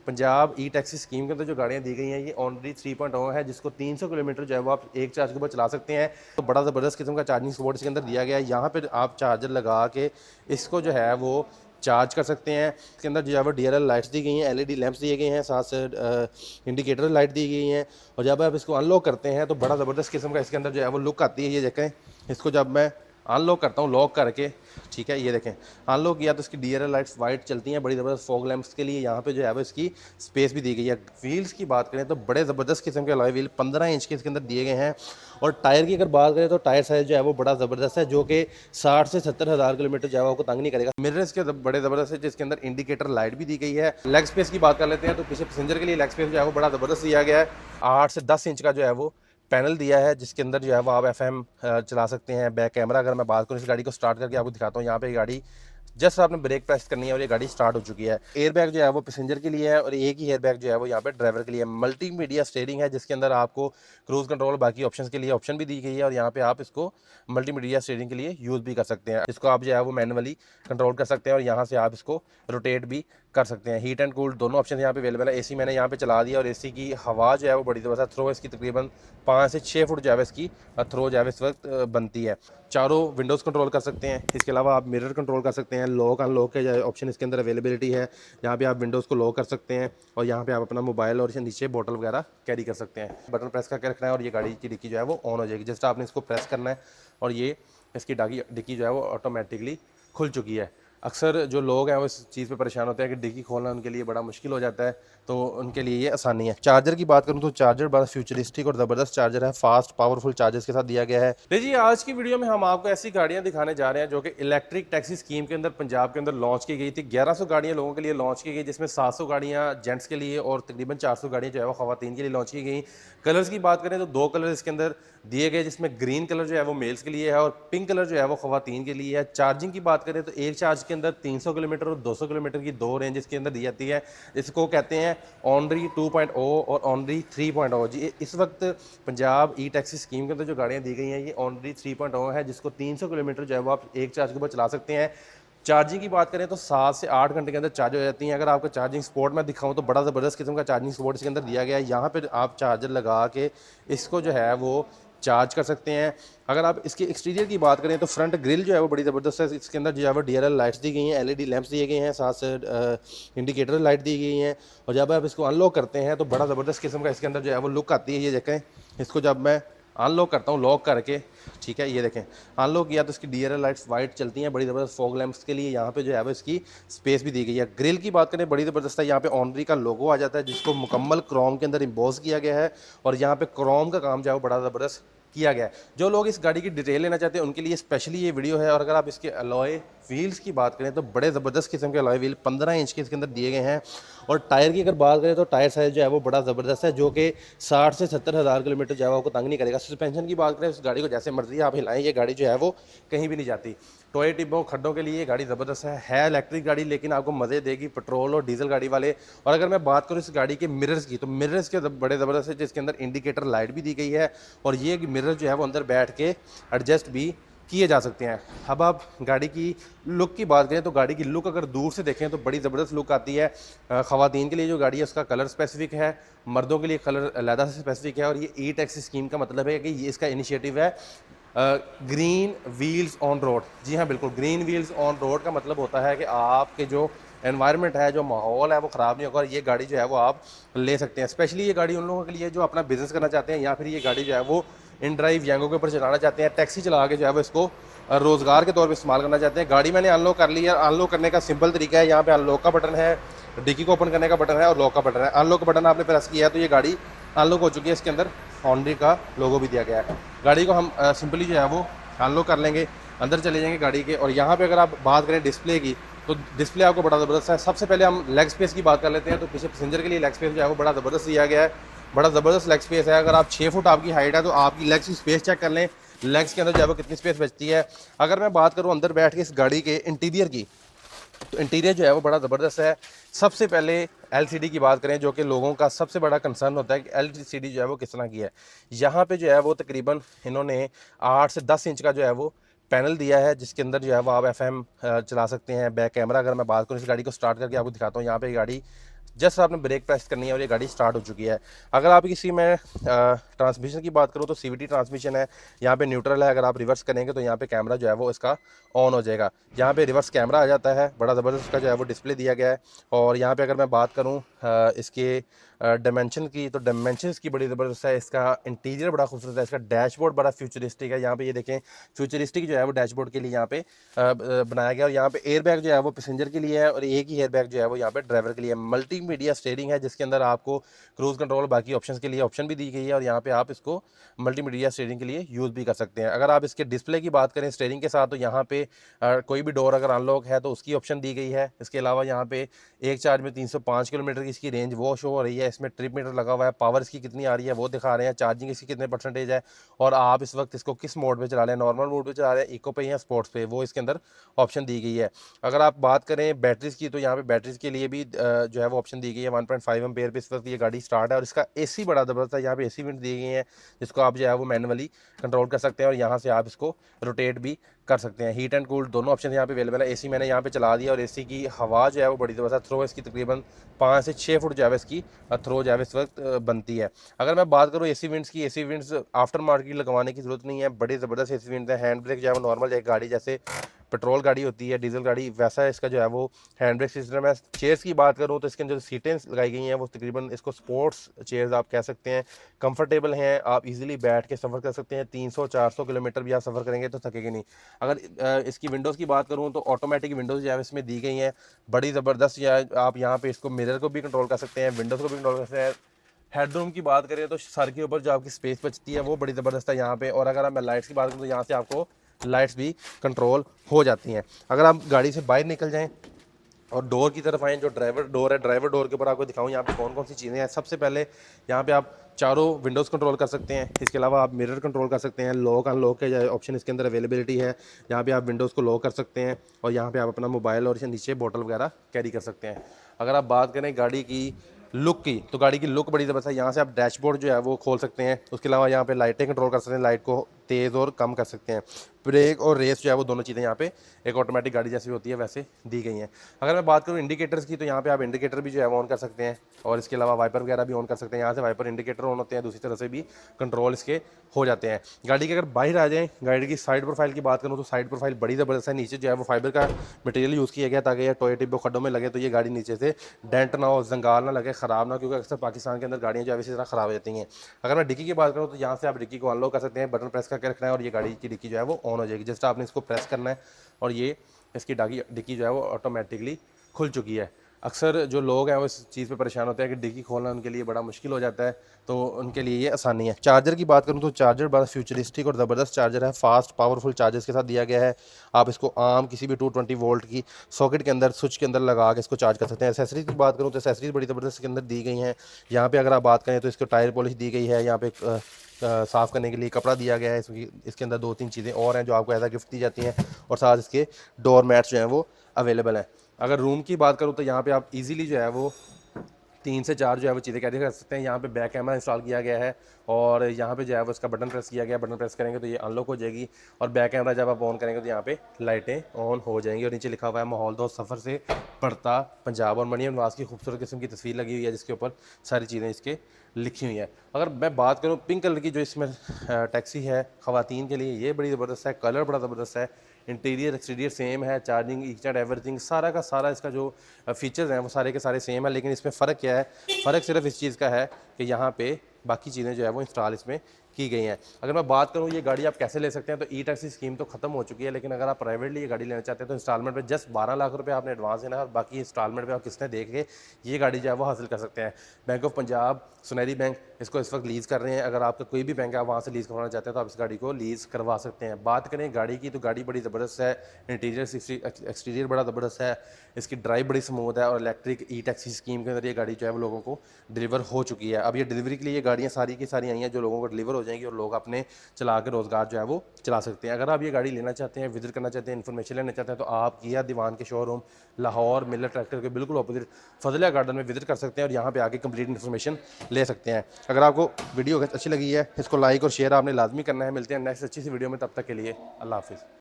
पंजाब ई taxi scheme के अंदर जो गाड़ियाँ दी गई हैं ये ऑनरी 3.0 है, जिसको 300 किलोमीटर जो है वो आप एक चार्ज के ऊपर चला सकते हैं। तो बड़ा ज़बरदस्त किस्म का चार्जिंग सपोर्ट इसके अंदर दिया गया है। यहाँ पर आप चार्जर लगा के इसको जो है वो चार्ज कर सकते हैं। इसके अंदर जो है वो DRL लाइट्स दी गई हैं, LED लैंप्स दिए गए हैं, साथ से इंडिकेटर लाइट दी गई हैं। और जब आप इसको अनलॉक करते हैं तो बड़ा ज़बरदस्त किस्म का इसके अंदर जो है वो लुक आती है। ये देखें, इसको जब मैं अनलॉक करता हूँ लॉक करके, ठीक है, ये देखें अनलॉक किया तो इसकी DRL लाइट्स वाइट चलती हैं, बड़ी ज़बरदस्त फॉग लैंप्स के लिए यहाँ पे जो है वो इसकी स्पेस भी दी गई है। व्हील्स की बात करें तो बड़े ज़बरदस्त किस्म के अलॉय व्हील 15 इंच के इसके अंदर दिए गए हैं। और टायर की अगर बात करें तो टायर साइज़ जो है वो बड़ा ज़बरदस्त है, जो कि 60 से 70 हज़ार किलोमीटर जो है वो आपको तंग नहीं करेगा। मिरर्स के बड़े ज़बरदस्त है, जिसके अंदर इंडिकेटर लाइट भी दी गई है। लेग स्पेस की बात कर लेते हैं तो पीछे पैसेंजर के लिए लेग स्पेस जो है वो बड़ा ज़बरदस्त दिया गया है। 8 से 10 इंच का जो है वो पैनल दिया है, जिसके अंदर जो है वो आप FM चला सकते हैं। बैक कैमरा अगर मैं बात करूँ, इस गाड़ी को स्टार्ट करके आपको दिखाता हूँ। यहाँ पे गाड़ी जस्ट आपने ब्रेक प्रेस करनी है और ये गाड़ी स्टार्ट हो चुकी है। एयर बैग जो है वो पैसेंजर के लिए है और एक ही एयर बैग जो है वो यहाँ पे ड्राइवर के लिए है। मल्टीमीडिया स्टीयरिंग है, जिसके अंदर आपको क्रूज कंट्रोल बाकी ऑप्शंस के लिए ऑप्शन भी दी गई है और यहाँ पे आप इसको मल्टीमीडिया स्टीयरिंग के लिए यूज़ भी कर सकते हैं। इसको आप जो है वो मैनुअली कंट्रोल कर सकते हैं और यहाँ से आप इसको रोटेट भी कर सकते हैं। हीट एंड कूल दोनों ऑप्शन यहाँ पे अवेलेबल है। AC मैंने यहाँ पे चला दिया और AC की हवा जो है वो बड़ी ज़बरदस्त थ्रो इसकी तकरीबन 5 से 6 फुट जो है इसकी थ्रो जो है इस वक्त बनती है। चारों विंडोज़ कंट्रोल कर सकते हैं। इसके अलावा आप मिरर कंट्रोल कर सकते हैं। लॉक अनलॉक के जो ऑप्शन इसके अंदर अवेलेबिलिटी है। यहाँ पे आप विंडोज़ को लॉक कर सकते हैं और यहाँ पे आप अपना मोबाइल और नीचे बोतल वगैरह कैरी कर सकते हैं। बटन प्रेस करके रखना है और ये गाड़ी की डिक्की जो है वो ऑन हो जाएगी। जस्ट आपने इसको प्रेस करना है और ये इसकी डिक्की जो है वो ऑटोमेटिकली खुल चुकी है। अक्सर जो लोग हैं वो इस चीज़ पे परेशान होते हैं कि डिक्की खोलना उनके लिए बड़ा मुश्किल हो जाता है, तो उनके लिए ये आसानी है। चार्जर की बात करूं तो चार्जर बड़ा फ्यूचरिस्टिक और ज़बरदस्त चार्जर है। फास्ट पावरफुल चार्जर्स के साथ दिया गया है। जी, आज की वीडियो में हम आपको ऐसी गाड़ियां दिखाने जा रहे हैं जो कि इलेक्ट्रिक टैक्सी स्कीम के अंदर पंजाब के अंदर लॉन्च की गई थी। 1100 गाड़ियाँ लोगों के लिए लॉन्च की गई, जिसमें 700 गाड़ियाँ जेंट्स के लिए और तकरीबन 400 गाड़ियाँ जो है वो खवातीन के लिए लॉन्च की गई। कलर्स की बात करें तो 2 कलर इसके अंदर दिए गए, जिसमें ग्रीन कलर जो है वो मेल्स के लिए है और पिंक कलर जो है वो खवातीन के लिए है। चार्जिंग की बात करें तो एक चार्ज के अंदर 300 किलोमीटर और 200 किलोमीटर की दो रेंज इसके अंदर दी जाती है। इसको कहते हैं ऑनरी 2.0 और ऑनरी 3.0। जी, इस वक्त पंजाब ई टैक्सी स्कीम के अंदर जो गाड़ियाँ दी गई हैं ये ऑनरी 3.0 है, जिसको 300 किलोमीटर जो है वो आप एक चार्ज के ऊपर चला सकते हैं। चार्जिंग की बात करें तो 7 से 8 घंटे के अंदर चार्ज हो जाती हैं। अगर आपको चार्जिंग सपोर्ट में दिखाऊं तो बड़ा ज़बरदस्त किस्म का चार्जिंग सपोर्ट इसके अंदर दिया गया है। यहाँ पर आप चार्जर लगा के इसको जो है वो चार्ज कर सकते हैं। अगर आप इसके एक्सटीरियर की बात करें तो फ्रंट ग्रिल जो है वो बड़ी ज़बरदस्त है। इसके अंदर जो है वो DRL लाइट्स दी गई हैं, LED लैंप्स दिए गए हैं, साथ से इंडिकेटर लाइट दी गई हैं। और जब आप इसको अनलॉक करते हैं तो बड़ा ज़बरदस्त किस्म का इसके अंदर जो है वो लुक आती है। ये देखें, इसको जब मैं अनलॉक करता हूँ लॉक करके, ठीक है, ये देखें अनलॉक किया तो इसकी DRL लाइट्स वाइट चलती हैं, बड़ी ज़बरदस्त फॉग लैंप्स के लिए यहाँ पे जो है वो इसकी स्पेस भी दी गई है। ग्रिल की बात करें बड़ी ज़बरदस्त है। यहाँ पे ऑनरी का लोगो आ जाता है, जिसको मुकम्मल क्रोम के अंदर इम्बोज किया गया है और यहाँ पे क्रोम का काम जो है वो बड़ा ज़बरदस्त किया गया है। जो लोग इस गाड़ी की डिटेल लेना चाहते हैं उनके लिए स्पेशली ये वीडियो है। और अगर आप इसके अलॉय व्हील्स की बात करें तो बड़े ज़बरदस्त किस्म के अलॉय व्हील 15 इंच के इसके अंदर दिए गए हैं। और टायर की अगर बात करें तो टायर साइज़ जो है वो बड़ा ज़बरदस्त है, जो कि 60 से 70 हज़ार किलोमीटर जो है वो आपको तंग नहीं करेगा। सस्पेंशन की बात करें, उस गाड़ी को जैसे मर्जी आप हिलाएं, ये गाड़ी जो है वो कहीं भी नहीं जाती। टोए टिब्बों खड्डों के लिए ये गाड़ी ज़बरदस्त है इलेक्ट्रिक गाड़ी, लेकिन आपको मज़े देगी पेट्रोल और डीजल गाड़ी वाले। और अगर मैं बात करूँ इस गाड़ी के मिरर्स की, तो मिरर्स के बड़े ज़बरदस्त है, जिसके अंदर इंडिकेटर लाइट भी दी गई है और ये मिरर जो है वो अंदर बैठ के एडजस्ट भी किए जा सकते हैं। अब आप गाड़ी की लुक की बात करें तो गाड़ी की लुक अगर दूर से देखें तो बड़ी ज़बरदस्त लुक आती है। ख़वातीन के लिए जो गाड़ी है उसका कलर स्पेसिफिक है, मर्दों के लिए कलर अलग से स्पेसिफिक है। और ये ई टैक्सी स्कीम का मतलब है कि ये इसका इनिशिएटिव है ग्रीन व्हील्स ऑन रोड। जी हाँ, बिल्कुल, ग्रीन व्हील्स ऑन रोड का मतलब होता है कि आपके जो एनवायरनमेंट है, जो माहौल है, वो ख़राब नहीं होगा और ये गाड़ी जो है वो आप ले सकते हैं। स्पेशली ये गाड़ी उन लोगों के लिए जो अपना बिज़नेस करना चाहते हैं या फिर ये गाड़ी जो है वो इन ड्राइव यंगों के ऊपर चलाना चाहते हैं, टैक्सी चला के जो है वो इसको रोज़गार के तौर पे इस्तेमाल करना चाहते हैं। गाड़ी मैंने अनलॉक कर ली है। अनलॉक करने का सिंपल तरीका है, यहाँ पे अनलॉक का बटन है, डिक्की को ओपन करने का बटन है और लॉक का बटन है। अनलॉक का बटन आपने प्रेस किया तो ये गाड़ी अनलॉक हो चुकी है। इसके अंदर हॉन्डा का लोगो भी दिया गया है। गाड़ी को हम सिंपली जो है वो अनलॉक कर लेंगे, अंदर चले जाएंगे गाड़ी के। और यहाँ पे अगर आप बात करें डिस्प्ले की, तो डिस्प्ले आपको बड़ा ज़बरदस्त है। सबसे पहले हम लेग स्पेस की बात कर लेते हैं। तो पीछे पैसेंजर के लिए लेग स्पेस जो है वो बड़ा ज़बरदस्त दिया गया है, बड़ा ज़बरदस्त लेग स्पेस है। अगर आप 6 फुट आपकी हाइट है तो आपकी लेग्स की स्पेस चेक कर लें, लेग्स के अंदर जो है वो कितनी स्पेस बचती है। अगर मैं बात करूँ अंदर बैठ के इस गाड़ी के इंटीरियर की, तो इंटीरियर जो है वो बड़ा ज़बरदस्त है। सबसे पहले LCD की बात करें, जो कि लोगों का सबसे बड़ा कंसर्न होता है कि LCD जो है वो किस तरह की है। यहाँ पे जो है वो तकरीबन इन्होंने 8 से 10 इंच का जो है वो पैनल दिया है, जिसके अंदर जो है वो आप FM चला सकते हैं। बैक कैमरा अगर मैं बात करूँ, इस गाड़ी को स्टार्ट करके आपको दिखाता हूँ। यहाँ पे गाड़ी जस्ट आपने ब्रेक प्रेस करनी है और ये गाड़ी स्टार्ट हो चुकी है। अगर आप किसी में ट्रांसमिशन की बात करूँ तो CVT ट्रांसमिशन है, यहाँ पे न्यूट्रल है। अगर आप रिवर्स करेंगे तो यहाँ पे कैमरा जो है वो इसका ऑन हो जाएगा। यहाँ पे रिवर्स कैमरा आ जाता है, बड़ा ज़बरदस्त का जो है वो डिस्प्ले दिया गया है। और यहाँ पे अगर मैं बात करूँ इसके डायमेंशन की, तो डायमेंशन की बड़ी ज़बरदस्त है। इसका इंटीरियर बड़ा खूबसूरत है, इसका डैशबोर्ड बड़ा फ्यूचरिस्टिक है। यहाँ पे ये देखें, फ्यूचरिस्टिक जो है वो डैशबोर्ड के लिए यहाँ पे बनाया गया। और यहाँ पे एयर बैग जो है वो पैसेंजर के लिए है और एक ही एयर बैग जो है वो यहाँ पे ड्राइवर के लिए है। मल्टीमीडिया स्टीयरिंग है जिसके अंदर आपको क्रूज कंट्रोल बाकी ऑप्शंस के लिए ऑप्शन भी दी गई है और यहाँ पे आप इसको मल्टीमीडिया स्टीयरिंग के लिए यूज़ भी कर सकते हैं। अगर आप इसके डिस्प्ले की बात करें स्टीयरिंग के साथ, तो यहाँ पे कोई भी डोर अगर अनलॉक है तो उसकी ऑप्शन दी गई है। इसके अलावा यहाँ पे एक चार्ज में 305 किलोमीटर की इसकी रेंज वो शो हो रही है। इसमें ट्रिप मीटर लगा हुआ है, पावर इसकी कितनी आ रही है वो दिखा रहे हैं, चार्जिंग इसकी कितने परसेंटेज है और आप इस वक्त इसको किस मोड पे चला रहे हैं, नॉर्मल मोड पे चला रहे हैं, इको पे या स्पोर्ट्स पे, वो इसके अंदर ऑप्शन दी गई है। अगर आप बात करें बैटरीज़ की, तो यहाँ पे बैटरीज़ के लिए भी जो है वो ऑप्शन दी गई है। 1.5 एम्पेयर पे इस वक्त ये गाड़ी स्टार्ट है। और इसका AC बड़ा ज़बरदस्त है, यहाँ पे AC वेंट दी गई है जिसको आप जो है वो मैनुअली कंट्रोल कर सकते हैं और यहाँ से आप इसको रोटेट भी कर सकते हैं। हीट एंड कूल दोनों ऑप्शन यहाँ पे अवेलेबल है। AC मैंने यहाँ पे चला दिया और AC की हवा जो है वो बड़ी ज़बरदस्त, थ्रो इसकी तकरीबन 5 से 6 फुट जो है इसकी थ्रो जो है इस वक्त बनती है। अगर मैं बात करूँ AC विंड्स की, AC विंड्स आफ्टर मार्केट लगवाने की ज़रूरत नहीं है, बड़ी ज़बरदस्त AC विंड्स है। हैंड ब्रेक जो है वो नॉर्मल एक गाड़ी जैसे पेट्रोल गाड़ी होती है, डीजल गाड़ी, वैसा इसका जो है वो हैंड ब्रेक सिस्टम है। चेयर्स की बात करूँ तो इसके अंदर जो सीटें लगाई गई हैं वो तकरीबन इसको स्पोर्ट्स चेयर्स आप कह सकते हैं, कंफर्टेबल हैं, आप इजीली बैठ के सफ़र कर सकते हैं। 300-400 किलोमीटर भी आप सफ़र करेंगे तो थकेंगे नहीं। अगर इसकी विंडोज़ की बात करूँ तो ऑटोमेटिक विंडोज़ जो है इसमें दी गई हैं, बड़ी ज़बरदस्त। आप यहाँ पे इसको मिरर को भी कंट्रोल कर सकते हैं, विंडोज़ को भी कंट्रोल कर सकते हैं। हेडरूम की बात करें तो सर के ऊपर जो आपकी स्पेस बचती है वो बड़ी ज़बरदस्त है यहाँ पे। और अगर मैं लाइट्स की बात करूँ तो यहाँ से आपको लाइट्स भी कंट्रोल हो जाती हैं। अगर आप गाड़ी से बाहर निकल जाएं और डोर की तरफ आएँ, जो ड्राइवर डोर है, ड्राइवर डोर के ऊपर आपको दिखाऊँ यहाँ पे कौन कौन सी चीज़ें हैं। सबसे पहले यहाँ पे आप चारों विंडोज़ कंट्रोल कर सकते हैं। इसके अलावा आप मिरर कंट्रोल कर सकते हैं, लॉक अनलॉक के ऑप्शन इसके अंदर अवेलेबिलिटी है। यहाँ पे आप विंडोज़ को लॉक कर सकते हैं और यहाँ पे आप अपना मोबाइल और नीचे बोतल वगैरह कैरी कर सकते हैं। अगर आप बात करें गाड़ी की लुक की, तो गाड़ी की लुक बड़ी ज़बरदस्त है। यहाँ से आप डैशबोर्ड जो है वो खोल सकते हैं। उसके अलावा यहाँ पे लाइटें कंट्रोल कर सकते हैं, लाइट को तेज़ और कम कर सकते हैं। ब्रेक और रेस जो है वो दोनों चीज़ें यहाँ पे एक ऑटोमेटिक गाड़ी जैसी होती है वैसे दी गई हैं। अगर मैं बात करूँ इंडिकेटर्स की, तो यहाँ पे आप इंडिकेटर भी जो है वो ऑन कर सकते हैं और इसके अलावा वाइपर वगैरह भी ऑन कर सकते हैं। यहाँ से वाइपर इंडिकेटर ऑन होते हैं, दूसरी तरह से भी कंट्रोल इसके हो जाते हैं। गाड़ी के अगर बाहर आ जाएँ, गाड़ी की साइड प्रोफाइल की बात करूँ तो साइड प्रोफाइल बड़ी ज़बरदस्त है। नीचे जो है वो फाइबर का मटेरियल यूज़ किया गया ताकि ये टोए टिब्बे खड्डों में लगे तो ये गाड़ी नीचे से डेंट ना हो, जंगाल ना लगे, ख़राब ना, क्योंकि अक्सर पाकिस्तान के अंदर गाड़ियाँ जो है इसी तरह ख़राब हो जाती हैं। अगर मैं डिक्की की बात करूँ तो यहाँ से आप डिक्की को अनलॉक कर सकते हैं, बटन प्रेस करके रखना है और ये गाड़ी की डिक्की जो है वो ऑन हो जाएगी। जस्ट आपने इसको प्रेस करना है और ये इसकी डिक्की जो है वो ऑटोमेटिकली खुल चुकी है। अक्सर जो लोग हैं वो इस चीज़ पे परेशान होते हैं कि डिक्की खोलना उनके लिए बड़ा मुश्किल हो जाता है, तो उनके लिए ये आसानी है। चार्जर की बात करूँ तो चार्जर बड़ा फ्यूचरिस्टिक और ज़बरदस्त चार्जर है, फास्ट पावरफुल चार्जर्स के साथ दिया गया है। आप इसको आम किसी भी 220 वोल्ट की सॉकेट के अंदर, स्विच के अंदर लगा के इसको चार्ज कर सकते हैं। एसेसरीज की बात करूँ तो एसेसरीज बड़ी ज़बरदस्त के अंदर दी गई हैं। यहाँ पे अगर आप बात करें तो इसको टायर पॉलिश दी गई है, यहाँ पे साफ़ करने के लिए कपड़ा दिया गया है। इसके अंदर 2-3 चीज़ें और हैं जो आपको ऐसा गिफ्ट दी जाती हैं और साथ इसके डोर मैट्स जो हैं वो अवेलेबल हैं। अगर रूम की बात करूँ तो यहाँ पे आप इजीली जो है वो 3 से 4 जो है वो चीज़ें कैरी कर सकते हैं। यहाँ पे बैक कैमरा इंस्टॉल किया गया है और यहाँ पे जो है वो इसका बटन प्रेस किया गया है। बटन प्रेस करेंगे तो ये अनलॉक हो जाएगी और बैक कैमरा जब आप ऑन करेंगे तो यहाँ पे लाइटें ऑन हो जाएंगी। और नीचे लिखा हुआ है माहौल दोस्त सफ़र से पढ़ता पंजाब, और मरियम नवाज़ की खूबसूरत किस्म की तस्वीर लगी हुई है जिसके ऊपर सारी चीज़ें इसके लिखी हुई हैं। अगर मैं बात करूँ पिंक कलर की जो इसमें टैक्सी है ख़वातीन के लिए, ये बड़ी ज़बरदस्त है, कलर बड़ा ज़बरदस्त है, इंटीरियर एक्सटीरियर सेम है, चार्जिंग ईच एंड एवरीथिंग सारा का सारा इसका जो फीचर्स हैं वो सारे के सारे सेम है। लेकिन इसमें फ़र्क क्या है? फ़र्क सिर्फ इस चीज़ का है कि यहाँ पे बाकी चीज़ें जो है वो इंस्टॉल इसमें की गई हैं। अगर मैं बात करूँ ये गाड़ी आप कैसे ले सकते हैं, तो ई टैक्सी स्कीम तो खत्म हो चुकी है, लेकिन अगर आप प्राइवेटली ये गाड़ी लेना चाहते हैं तो इंस्टॉलमेंट पे जस्ट 12 लाख रुपए आपने एडवांस देना है और बाकी इंस्टॉलमेंट पे आप किस्तें दे के ये गाड़ी जो है वो हासिल कर सकते हैं। बैंक ऑफ पंजाब, सुनहरी बैंक इसको इस वक्त लीज़ कर रहे हैं। अगर आपका कोई भी बैंक है आप वहाँ से लीज़ करवाना चाहते हैं तो आप इस गाड़ी को लीज़ करवा सकते हैं। बात करें गाड़ी की, तो गाड़ी बड़ी ज़बरदस्त है, इंटीरियर एक्सटीरियर बड़ा ज़बरदस्त है, इसकी ड्राइव बड़ी स्मूथ है और इलेक्ट्रिक ई टैक्सी स्कीम के अंदर ये गाड़ी जो है वो लोगों को डिलीवर हो चुकी है। अब ये डिलीवरी के लिए ये गाड़ियाँ सारी की सारी आई हैं जो लोगों को डिलीवर हो जाएंगी और लोग अपने चला के रोज़गार जो है वो चला सकते हैं। अगर आप ये गाड़ी लेना चाहते हैं, विजिट करना चाहते हैं, इन्फॉर्मेशन लेना चाहते हैं, तो आप किया दीवान के शोरूम लाहौर मिलर ट्रैक्टर के बिल्कुल अपोजिट फजलिया गार्डन में विजिट कर सकते हैं और यहाँ पे आके कंप्लीट इन्फॉर्मेशन ले सकते हैं। अगर आपको वीडियो अच्छी लगी है, इसको लाइक और शेयर आपने लाजमी करना है। मिलते हैं नेक्स्ट अच्छी सी वीडियो में, तब तक के लिए अल्लाह हाफिज़।